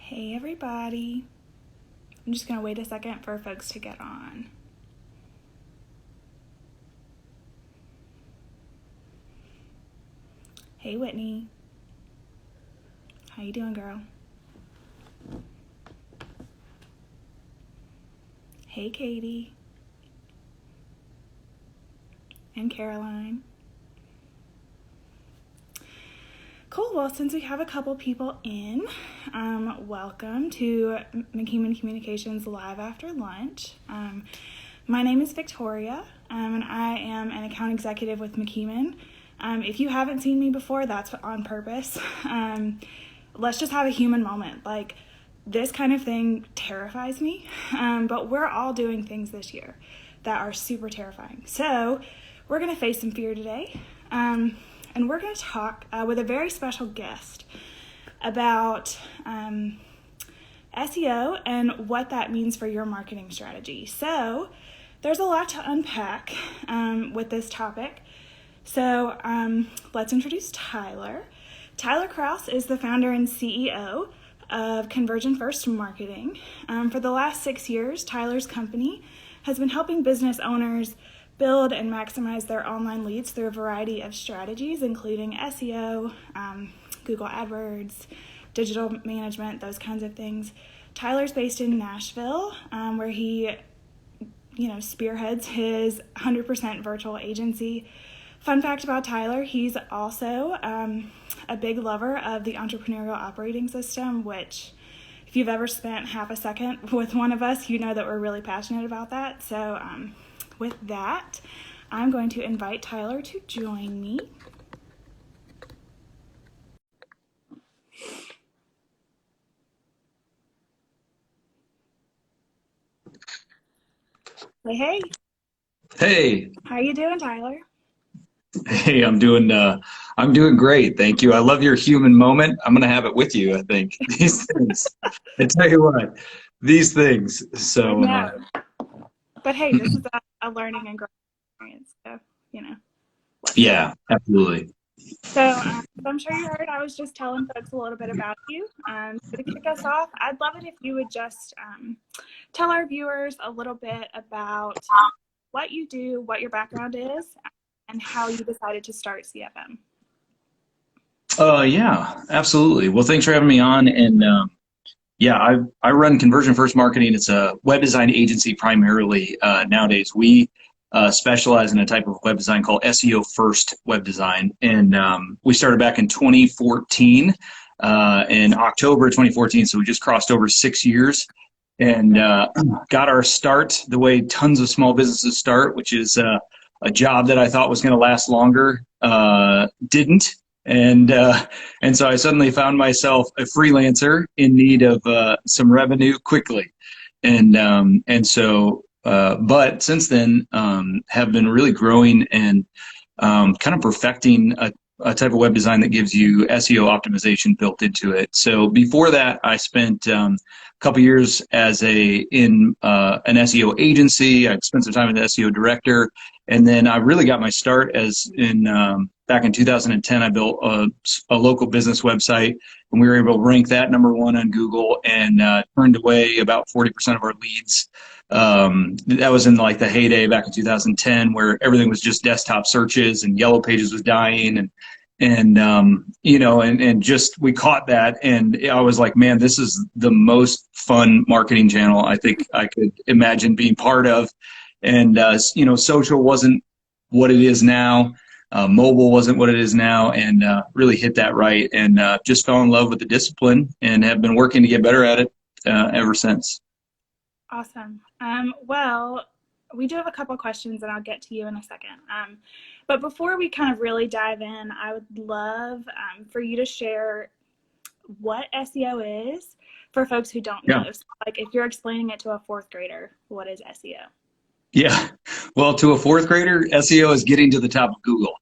Hey everybody. I'm just going to wait a second for folks to get on. Hey Whitney. How you doing, girl? Hey Katie. And Caroline. Cool. Well, since we have a couple people in, welcome to McKeeman Communications Live After Lunch. My name is Victoria, and I am an account executive with McKeeman. If you haven't seen me before, that's on purpose. Let's just have a human moment. Like, this kind of thing terrifies me, but we're all doing things this year that are super terrifying. So we're going to face some fear today. And we're going to talk with a very special guest about SEO and what that means for your marketing strategy. So there's a lot to unpack with this topic. So let's introduce Tyler. Tyler Krause is the founder and CEO of Conversion First Marketing. For the last 6 years, Tyler's company has been helping business owners build and maximize their online leads through a variety of strategies, including SEO, Google AdWords, digital management, those kinds of things. Tyler's based in Nashville, where he, spearheads his 100% virtual agency. Fun fact about Tyler, he's also a big lover of the entrepreneurial operating system, which if you've ever spent half a second with one of us, you know that we're really passionate about that. So with that, I'm going to invite Tyler to join me. Hey. Hey. How you doing, Tyler? Hey, I'm doing great. Thank you. I love your human moment. I'm going to have it with you, I think. These things. I tell you what, these things. So, No. But hey, this is a learning and growth experience. So, yeah, absolutely. So I'm sure you heard, I was just telling folks a little bit about you. So to kick us off, I'd love it if you would just tell our viewers a little bit about what you do, what your background is, and how you decided to start CFM. Yeah, absolutely. Well, thanks for having me on. And yeah, I run Conversion First Marketing. It's a web design agency primarily nowadays. We specialize in a type of web design called SEO first web design. And we started back in 2014, in October 2014. So we just crossed over 6 years and got our start the way tons of small businesses start, which is a job that I thought was going to last longer, didn't. And so I suddenly found myself a freelancer in need of some revenue quickly. But since then, have been really growing and kind of perfecting a type of web design that gives you SEO optimization built into it. So before that, I spent a couple years in an SEO agency. I spent some time as an SEO director, and then I really got my start back in 2010. I built a local business website, and we were able to rank that #1 on Google and turned away about 40% of our leads. That was in like the heyday back in 2010, where everything was just desktop searches and Yellow Pages was dying, and just we caught that, and I was like, man, this is the most fun marketing channel I think I could imagine being part of. And social wasn't what it is now. Mobile wasn't what it is now, and really hit that right, and just fell in love with the discipline and have been working to get better at it ever since. Awesome. Well, we do have a couple questions, and I'll get to you in a second. But before we kind of really dive in, I would love for you to share what SEO is for folks who don't know. Yeah. So, like, if you're explaining it to a fourth grader, what is SEO? Yeah. Well, to a fourth grader, SEO is getting to the top of Google.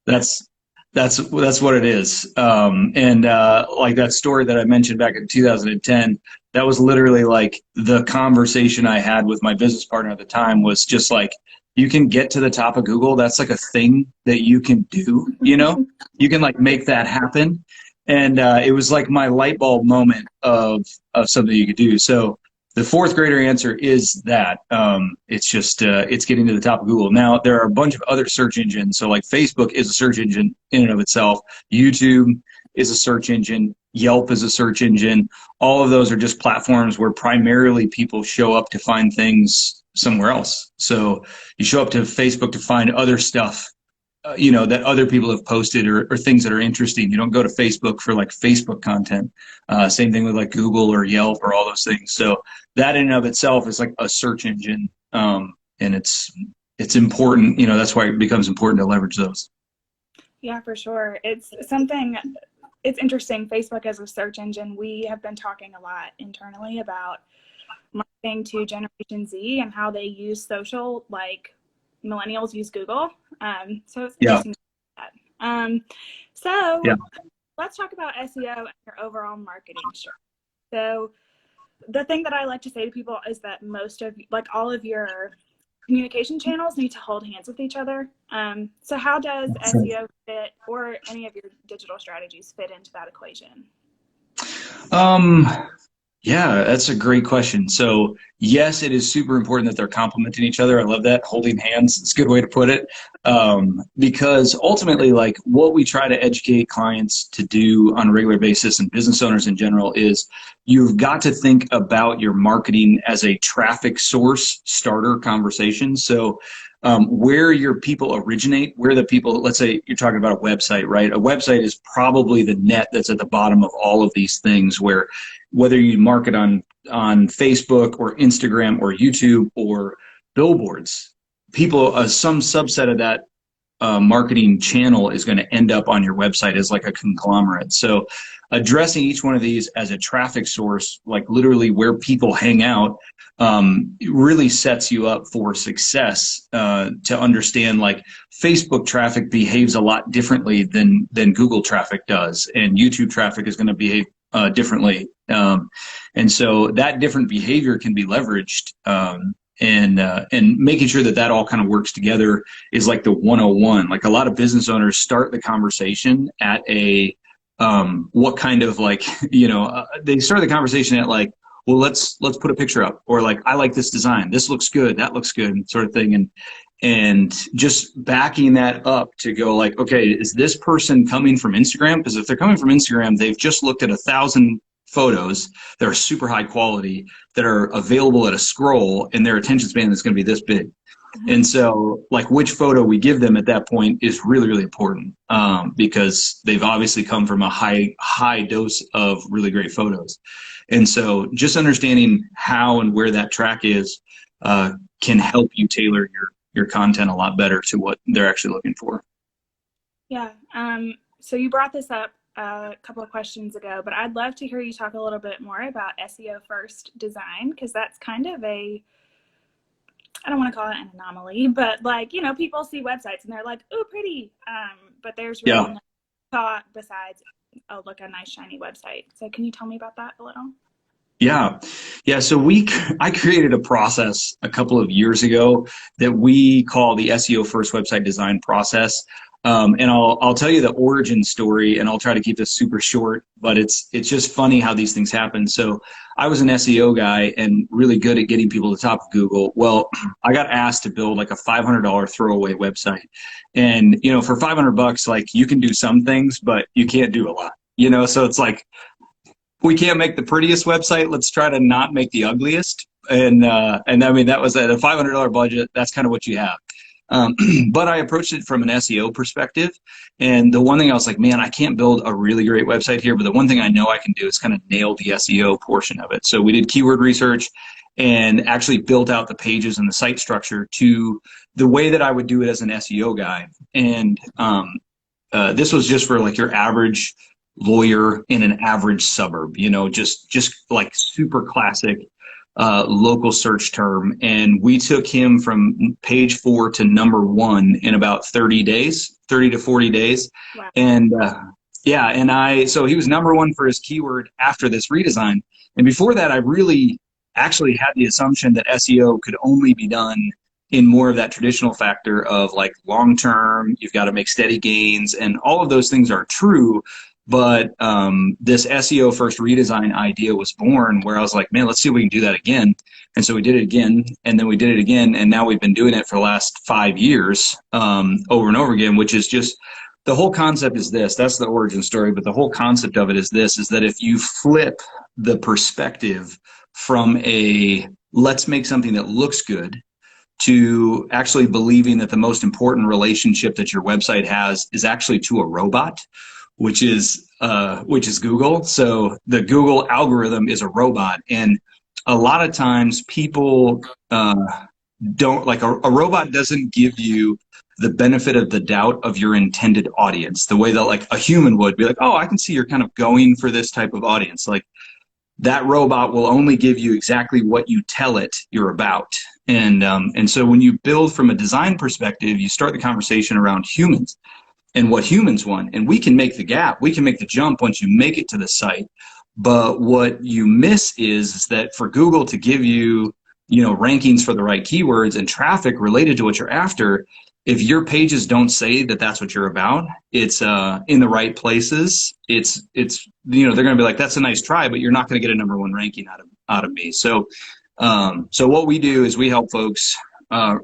That's what it is. Like that story that I mentioned back in 2010, that was literally like the conversation I had with my business partner at the time was just like, you can get to the top of Google. That's like a thing that you can do, you can like make that happen. And it was like my light bulb moment of something you could do. So the fourth grader answer is that it's just it's getting to the top of Google. Now there are a bunch of other search engines. So like Facebook is a search engine in and of itself. YouTube is a search engine. Yelp is a search engine. All of those are just platforms where primarily people show up to find things somewhere else. So you show up to Facebook to find other stuff, that other people have posted or things that are interesting. You don't go to Facebook for like Facebook content. Same thing with like Google or Yelp or all those things. So that in and of itself is like a search engine. And it's important, that's why it becomes important to leverage those. Yeah, for sure. It's interesting. Facebook as a search engine, we have been talking a lot internally about marketing to Generation Z and how they use social, like millennials use Google. So it's interesting. So let's talk about SEO and your overall marketing strategy. So the thing that I like to say to people is that all of your communication channels need to hold hands with each other. So how does SEO fit, or any of your digital strategies fit into that equation? Yeah, that's a great question. So yes, it is super important that they're complementing each other. I love that. Holding hands, it's a good way to put it. Because ultimately, like what we try to educate clients to do on a regular basis and business owners in general is you've got to think about your marketing as a traffic source starter conversation. So where your people originate, where the people, let's say you're talking about a website, right? A website is probably the net that's at the bottom of all of these things, where whether you market on Facebook or Instagram or YouTube or billboards, people, some subset of that marketing channel is going to end up on your website as like a conglomerate. So addressing each one of these as a traffic source, like literally where people hang out, it really sets you up for success, to understand like Facebook traffic behaves a lot differently than Google traffic does, and YouTube traffic is going to behave differently. And so that different behavior can be leveraged, and making sure that all kind of works together is like the 101. Like a lot of business owners start the conversation at a what kind of like, they start the conversation at like, well, let's put a picture up, or like, I like this design, this looks good, that looks good, sort of thing. And just backing that up to go like, okay, is this person coming from Instagram? Because if they're coming from Instagram, they've just looked at 1,000 photos that are super high quality, that are available at a scroll, and their attention span is going to be this big. And so like which photo we give them at that point is really, really important, because they've obviously come from a high dose of really great photos. And so just understanding how and where that track is can help you tailor your content a lot better to what they're actually looking for. Yeah. So you brought this up a couple of questions ago, but I'd love to hear you talk a little bit more about SEO first design, because that's kind of I don't want to call it an anomaly, but like, people see websites and they're like, "Ooh, pretty," but there's really no thought besides, "Oh, look, a nice shiny website." So can you tell me about that a little? Yeah. So I created a process a couple of years ago that we call the SEO first website design process. And I'll tell you the origin story, and I'll try to keep this super short, but it's just funny how these things happen. So I was an SEO guy and really good at getting people to the top of Google. Well, I got asked to build like a $500 throwaway website. And, for $500, like you can do some things, but you can't do a lot, so it's like, we can't make the prettiest website. Let's try to not make the ugliest. And I mean, that was at a $500 budget. That's kind of what you have. But I approached it from an SEO perspective. And the one thing I was like, man, I can't build a really great website here, but the one thing I know I can do is kind of nail the SEO portion of it. So we did keyword research and actually built out the pages and the site structure to the way that I would do it as an SEO guy. And this was just for like your average lawyer in an average suburb, just like super classic local search term. And we took him from page 4 to number 1 in about 30 to 40 days. Wow. And so he was number 1 for his keyword after this redesign. And before that, I really actually had the assumption that SEO could only be done in more of that traditional factor of like long term, you've got to make steady gains, and all of those things are true. But this SEO first redesign idea was born where I was like, man, let's see if we can do that again. And so we did it again, and then we did it again, and now we've been doing it for the last 5 years, over and over again, which is just the whole concept is this. That's the origin story, but the whole concept of it is this, is that if you flip the perspective from a let's make something that looks good to actually believing that the most important relationship that your website has is actually to a robot, which is Google. So the Google algorithm is a robot, and a lot of times people don't like a robot doesn't give you the benefit of the doubt of your intended audience the way that like a human would be like, oh, I can see you're kind of going for this type of audience. Like that robot will only give you exactly what you tell it you're about. And so when you build from a design perspective, you start the conversation around humans and what humans want. And we can make the gap, we can make the jump once you make it to the site. But what you miss is that for Google to give you, rankings for the right keywords and traffic related to what you're after, if your pages don't say that that's what you're about, it's in the right places. It's they're going to be like, that's a nice try, but you're not going to get a #1 ranking out of me. So what we do is we help folks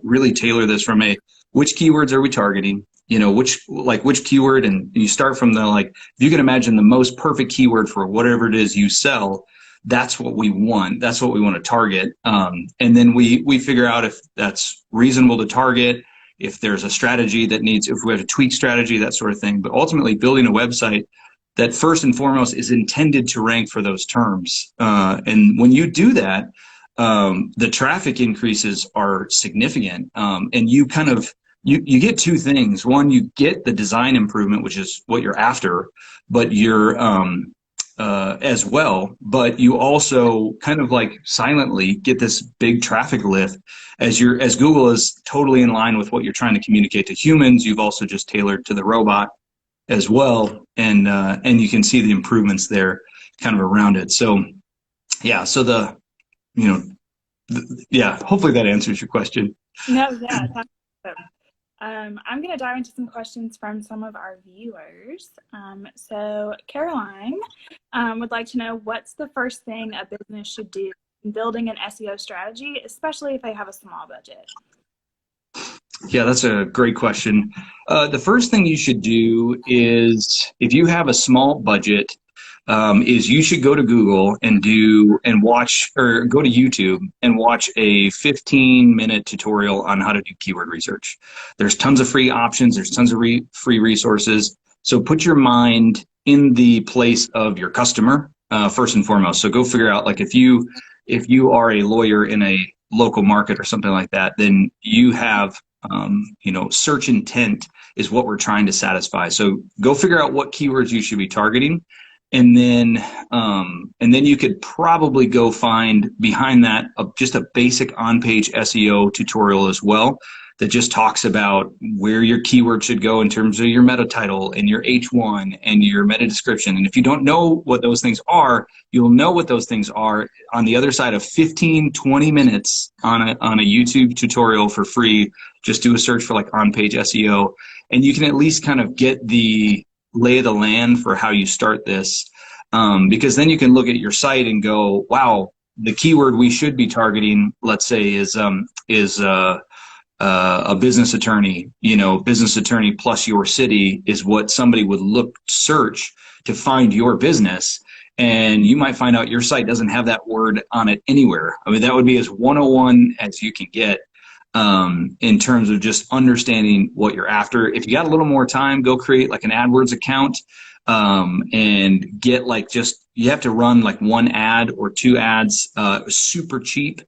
really tailor this from a which keywords are we targeting, which keyword, and you start from the like, if you can imagine the most perfect keyword for whatever it is you sell, that's what we want. That's what we want to target. And then we figure out if that's reasonable to target, if there's a strategy that needs, if we have a tweak strategy, that sort of thing. But ultimately building a website that first and foremost is intended to rank for those terms. And when you do that, the traffic increases are significant. And you kind of, you get two things. One, you get the design improvement, which is what you're after, but you're as well, but you also kind of like silently get this big traffic lift as Google is totally in line with what you're trying to communicate to humans. You've also just tailored to the robot as well, and you can see the improvements there kind of around it. So yeah, so hopefully that answers your question. No, yeah, that's awesome. I'm going to dive into some questions from some of our viewers. So Caroline would like to know, what's the first thing a business should do in building an SEO strategy, especially if they have a small budget? Yeah, that's a great question. The first thing you should do is, if you have a small budget, is you should go to Google and watch, or go to YouTube and watch a 15-minute tutorial on how to do keyword research. There's tons of free options. There's tons of free resources. So put your mind in the place of your customer, first and foremost. So go figure out, like, if you are a lawyer in a local market or something like that, then you have search intent is what we're trying to satisfy. So go figure out what keywords you should be targeting. And then you could probably go find behind that just a basic on-page SEO tutorial as well that just talks about where your keyword should go in terms of your meta title and your H1 and your meta description. And if you don't know what those things are, you'll know what those things are on the other side of 15, 20 minutes on a YouTube tutorial for free. Just do a search for like on-page SEO, and you can at least kind of get the lay of the land for how you start this, because then you can look at your site and go, wow, the keyword we should be targeting, let's say, is a business attorney. Business attorney plus your city is what somebody would search to find your business. And you might find out your site doesn't have that word on it anywhere. I mean, that would be as 101 as you can get in terms of just understanding what you're after. If you got a little more time, go create like an AdWords account, and get you have to run like one ad or two ads, super cheap.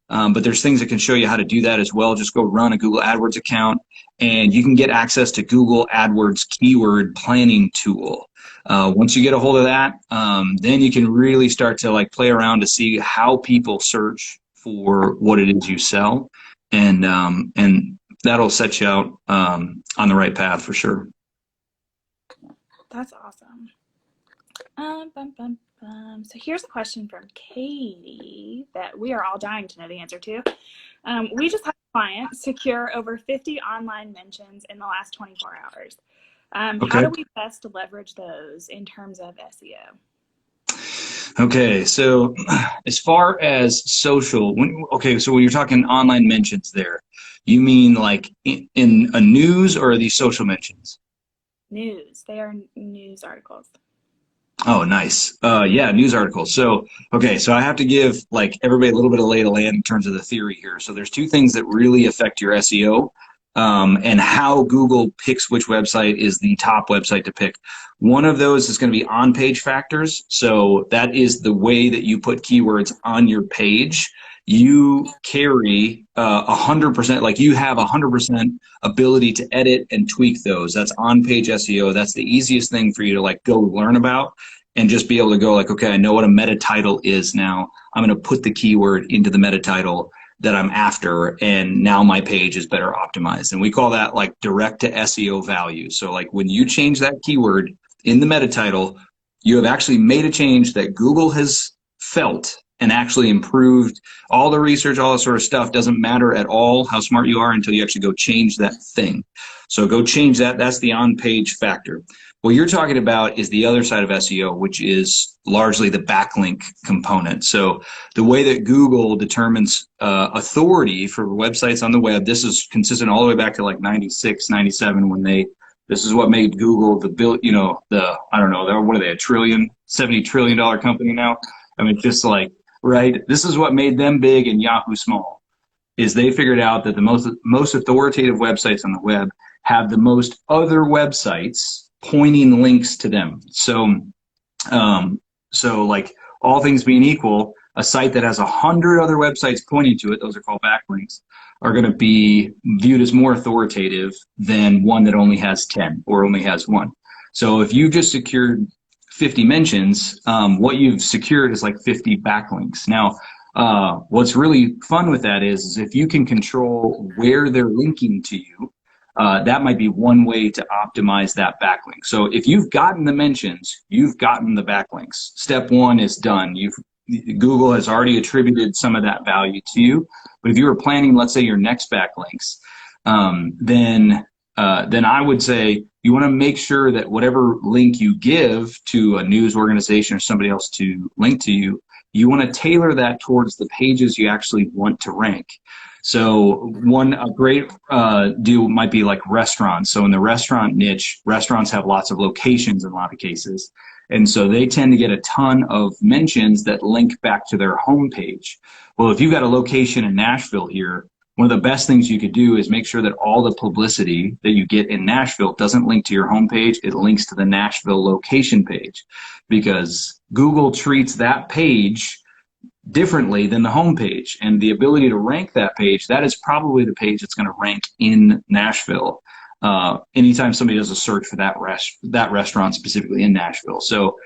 But there's things that can show you how to do that as well. Just go run a Google AdWords account, and you can get access to Google AdWords keyword planning tool. Once you get a hold of that, then you can really start to like play around to see how people search for what it is you sell, and that'll set you out on the right path for sure. That's awesome. So here's a question from Katie that we are all dying to know the answer to. We just had a client secure over 50 online mentions in the last 24 hours. How Okay. do we best leverage those in terms of SEO? Okay. So as far as social, okay, so when you're talking online mentions there, you mean like in a news or are these social mentions? News. They are news articles. Oh, nice. Yeah, news articles. So, okay, so I have to give like everybody a little bit of lay of the land in terms of the theory here. So there's two things that really affect your SEO, and how Google picks which website is the top website to pick. One of those is going to be on-page factors. So that is the way that you put keywords on your page. You carry 100%, like you have 100% ability to edit and tweak those. That's on-page SEO. That's the easiest thing for you to like go learn about and just be able to go like, okay, I know what a meta title is now. I'm going to put the keyword into the meta title that I'm after, and now my page is better optimized. And we call that like direct to SEO value. So like when you change that keyword in the meta title, you have actually made a change that Google has felt and actually improved. All the research, all that sort of stuff doesn't matter at all how smart you are until you actually go change that thing. So go change that. That's the on-page factor. What you're talking about is the other side of SEO, which is largely the backlink component. So the way that Google determines authority for websites on the web, this is consistent all the way back to like 96, 97 when this is what made Google I don't know, what are they, $70 trillion company now? I mean, just like, right? This is what made them big and Yahoo small, is they figured out that the most authoritative websites on the web have the most other websites pointing links to them. So like all things being equal, a site that has 100 other websites pointing to it, those are called backlinks, are going to be viewed as more authoritative than one that only has 10 or only has one. So if you just secured 50 mentions, what you've secured is like 50 backlinks. Now, what's really fun with that is if you can control where they're linking to you, that might be one way to optimize that backlink. So if you've gotten the mentions, you've gotten the backlinks. Step one is done. Google has already attributed some of that value to you. But if you were planning, let's say, your next backlinks, then I would say you want to make sure that whatever link you give to a news organization or somebody else to link to you, you want to tailor that towards the pages you actually want to rank. So a great deal might be like restaurants. So in the restaurant niche, restaurants have lots of locations in a lot of cases. And so they tend to get a ton of mentions that link back to their homepage. Well, if you've got a location in Nashville here, one of the best things you could do is make sure that all the publicity that you get in Nashville doesn't link to your homepage. It links to the Nashville location page, because Google treats that page differently than the homepage, and the ability to rank that page, that is probably the page that's going to rank in Nashville. Anytime somebody does a search for that restaurant specifically in Nashville. So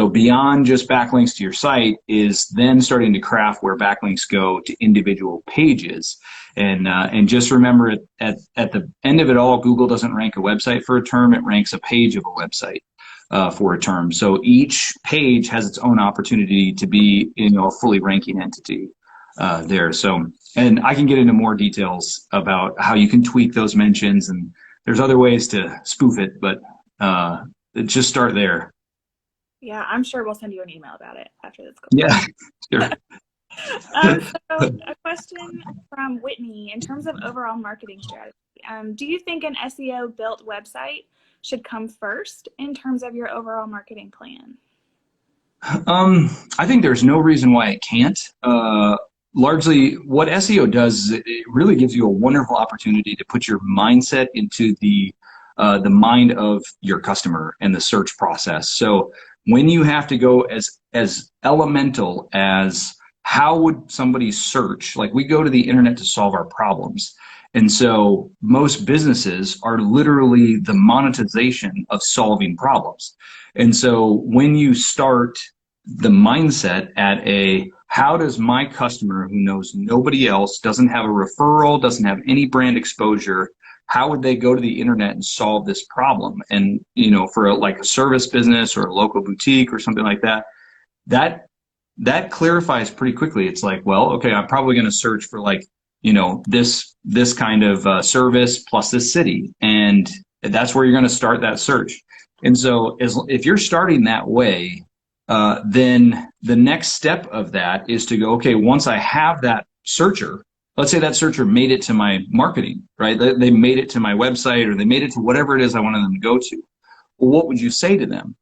beyond just backlinks to your site is then starting to craft where backlinks go to individual pages. And just remember at the end of it all, Google doesn't rank a website for a term, it ranks a page of a website for a term. So each page has its own opportunity to be, a fully ranking entity there. So, and I can get into more details about how you can tweak those mentions, and there's other ways to spoof it, but just start there. Yeah, I'm sure we'll send you an email about it after this call. Yeah, sure. So a question from Whitney, in terms of overall marketing strategy, do you think an SEO built website should come first in terms of your overall marketing plan? I think there's no reason why it can't. Largely, what SEO does is it really gives you a wonderful opportunity to put your mindset into the mind of your customer and the search process. So when you have to go as elemental as how would somebody search, like we go to the internet to solve our problems. And so most businesses are literally the monetization of solving problems. And so when you start the mindset at how does my customer who knows nobody else, doesn't have a referral, doesn't have any brand exposure, how would they go to the internet and solve this problem? And, for like a service business or a local boutique or something like that, that clarifies pretty quickly. It's like, well, okay, I'm probably going to search for like, this kind of service plus this city. And That's where you're going to start that search. And so if you're starting that way, then the next step of that is to go, okay, once I have that searcher, let's say that searcher made it to my marketing, right? They made it to my website, or they made it to whatever it is I wanted them to go to. Well, what would you say to them?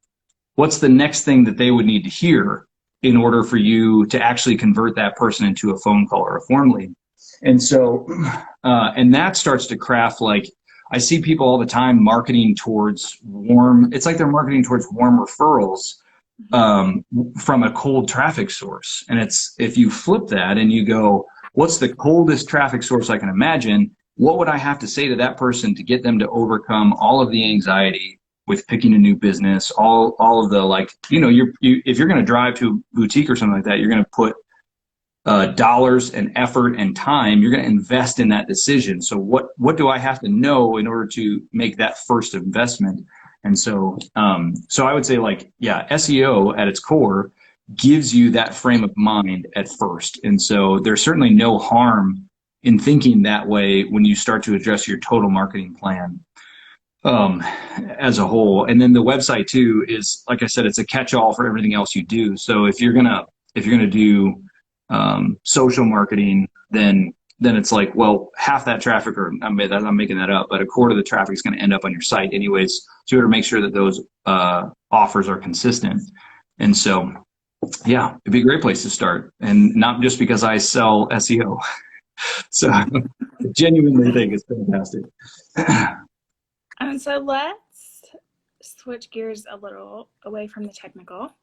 What's the next thing that they would need to hear in order for you to actually convert that person into a phone call or a form lead? And so, and that starts to craft, like, I see people all the time marketing towards warm, it's like they're marketing towards warm referrals from a cold traffic source. And it's, if you flip that and you go, what's the coldest traffic source I can imagine? What would I have to say to that person to get them to overcome all of the anxiety with picking a new business, all of the, like, you know, if you're going to drive to a boutique or something like that, you're going to put dollars and effort and time. You're going to invest in that decision. So what do I have to know in order to make that first investment? And so, so I would say, like, yeah, SEO at its core gives you that frame of mind at first. And so there's certainly no harm in thinking that way when you start to address your total marketing plan as a whole. And then the website too is, like I said, it's a catch-all for everything else you do. So if you're gonna do social marketing, then it's like, well, half that traffic, or I'm making that up, but a quarter of the traffic is going to end up on your site anyways. So you got to make sure that those offers are consistent. And so, yeah, it'd be a great place to start, and not just because I sell SEO. So I genuinely think it's fantastic. So let's switch gears a little away from the technical.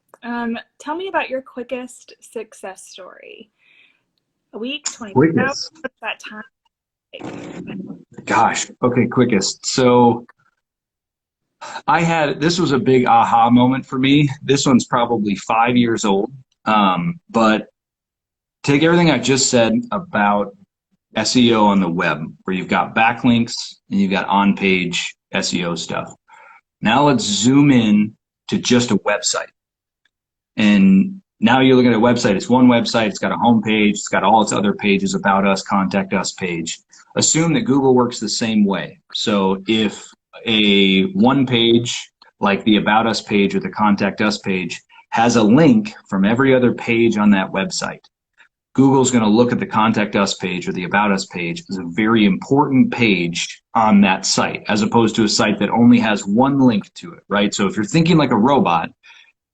Tell me about your quickest success story. A week, 24 hours, what's that time? Gosh, okay, quickest. So this was a big aha moment for me. This one's probably 5 years old. But take everything I just said about SEO on the web, where you've got backlinks and you've got on-page SEO stuff. Now let's zoom in to just a website. And now you're looking at a website. It's one website. It's got a home page. It's got all its other pages, about us, contact us page. Assume that Google works the same way. So if a one page, like the about us page or the contact us page, has a link from every other page on that website, Google's going to look at the contact us page or the about us page as a very important page on that site, as opposed to a site that only has one link to it, right? So if you're thinking like a robot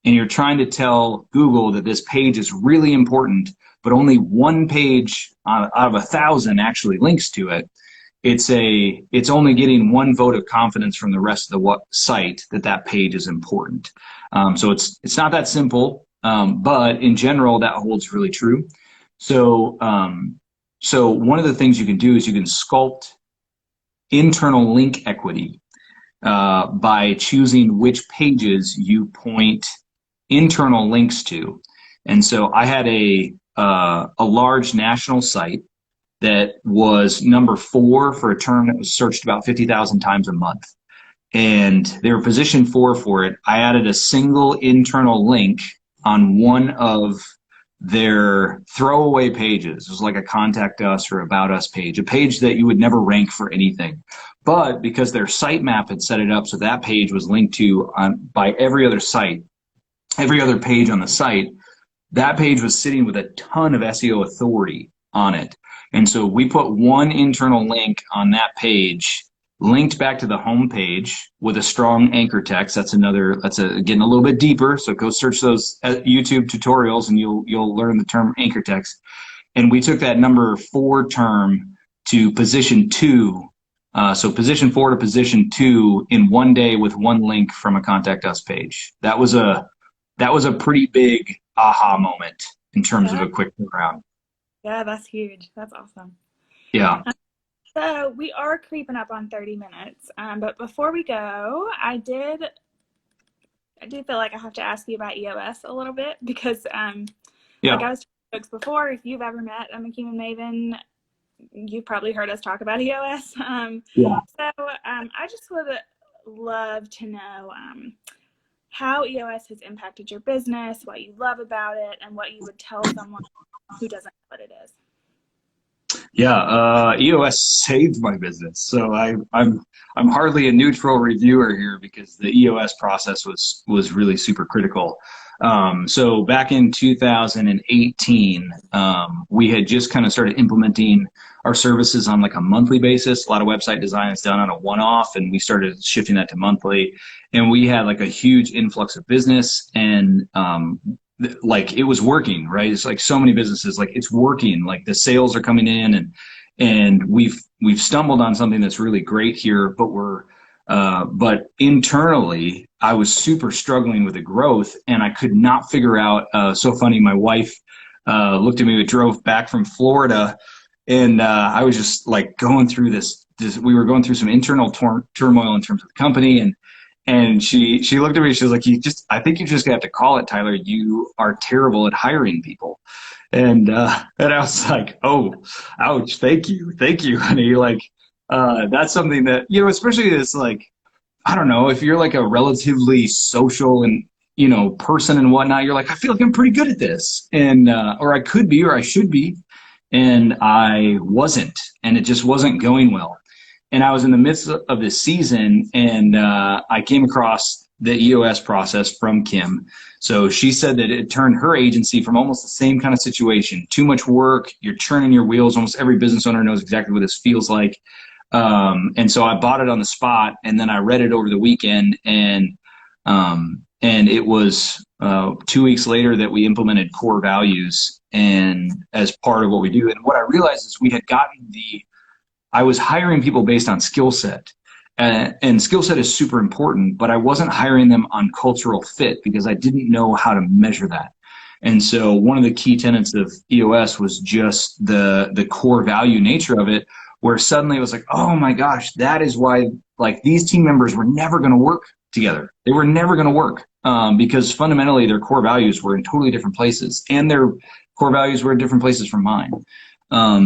and you're trying to tell Google that this page is really important, but only one page out of 1,000 actually links to it, it's only getting one vote of confidence from the rest of the site that page is important. So it's not that simple, but in general, that holds really true. So one of the things you can do is you can sculpt internal link equity by choosing which pages you point internal links to. And so I had a large national site that was number 4 for a term that was searched about 50,000 times a month. And they were position 4 for it. I added a single internal link on one of their throwaway pages. It was like a contact us or about us page, a page that you would never rank for anything. But because their sitemap had set it up so that page was linked to by every other site, every other page on the site, that page was sitting with a ton of SEO authority on it. And so we put one internal link on that page, linked back to the home page with a strong anchor text. That's getting a little bit deeper. So go search those YouTube tutorials and you'll learn the term anchor text. And we took that number 4 term to position 2. So position 4 to position 2 in one day with one link from a contact us page. That was a pretty big aha moment in terms of a quick turnaround. Yeah, that's huge. That's awesome. Yeah. So we are creeping up on 30 minutes. But before we go, I do feel like I have to ask you about EOS a little bit because, like I was telling folks before, if you've ever met a McKeown Maven, you've probably heard us talk about EOS. So I just would love to know how EOS has impacted your business, what you love about it, and what you would tell someone who doesn't know what it is. Yeah, EOS saved my business. So I'm hardly a neutral reviewer here because the EOS process was really super critical. So back in 2018, we had just kind of started implementing our services on like a monthly basis. A lot of website design is done on a one-off, and we started shifting that to monthly. And we had like a huge influx of business, and like it was working, right? It's like so many businesses, like it's working, like the sales are coming in, and we've stumbled on something that's really great here, but internally I was super struggling with the growth, and I could not figure out, so funny, my wife looked at me, we drove back from Florida, and I was just like going through this we were going through some internal turmoil in terms of the company, and she looked at me. She was like, I think you just have to call it, Tyler. You are terrible at hiring people." And I was like, "Oh, ouch. Thank you, honey." Like, that's something that, especially this, like, I don't know, if you're like a relatively social and, person and whatnot, you're like, I feel like I'm pretty good at this. And, or I could be, or I should be. And I wasn't, and it just wasn't going well. And I was in the midst of this season, and I came across the EOS process from Kim. So she said that it turned her agency from almost the same kind of situation: too much work, you're churning your wheels. Almost every business owner knows exactly what this feels like. And so I bought it on the spot, and then I read it over the weekend, and it was 2 weeks later that we implemented core values and as part of what we do. And what I realized is I was hiring people based on skill set. And skill set is super important, but I wasn't hiring them on cultural fit because I didn't know how to measure that. And so one of the key tenets of EOS was just the core value nature of it, where suddenly it was like, oh my gosh, that is why, like, these team members were never going to work together. They were never going to work because fundamentally their core values were in totally different places, and their core values were in different places from mine.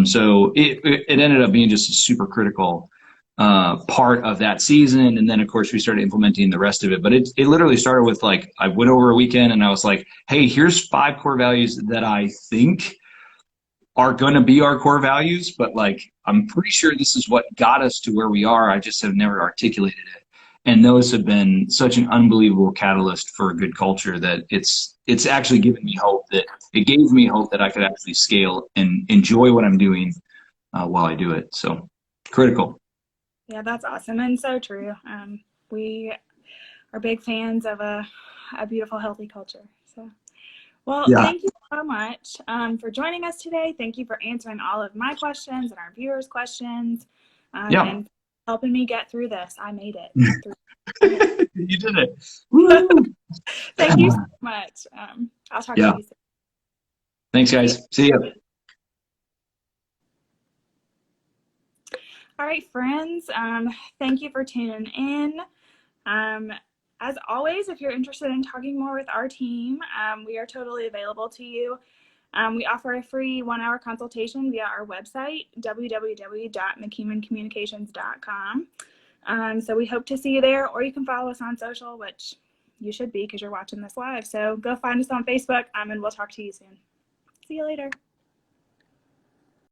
So it ended up being just a super critical part of that season. And then, of course, we started implementing the rest of it. But it literally started with, like, I went over a weekend and I was like, hey, here's 5 core values that I think are going to be our core values. But, like, I'm pretty sure this is what got us to where we are. I just have never articulated it. And those have been such an unbelievable catalyst for a good culture that it's actually given me hope it gave me hope that I could actually scale and enjoy what I'm doing while I do it. So critical. Yeah, that's awesome and so true. We are big fans of a beautiful, healthy culture. So, well, Yeah. thank you so much for joining us today. Thank you for answering all of my questions and our viewers' questions, and helping me get through this. I made it. You did it. Thank you so much. I'll talk to you soon. Thanks, guys. See you. All right, friends. Thank you for tuning in. As always, if you're interested in talking more with our team, we are totally available to you. We offer a free 1-hour consultation via our website, www.mckeomancommunications.com. So we hope to see you there, or you can follow us on social, which you should be because you're watching this live. So go find us on Facebook, and we'll talk to you soon. See you later.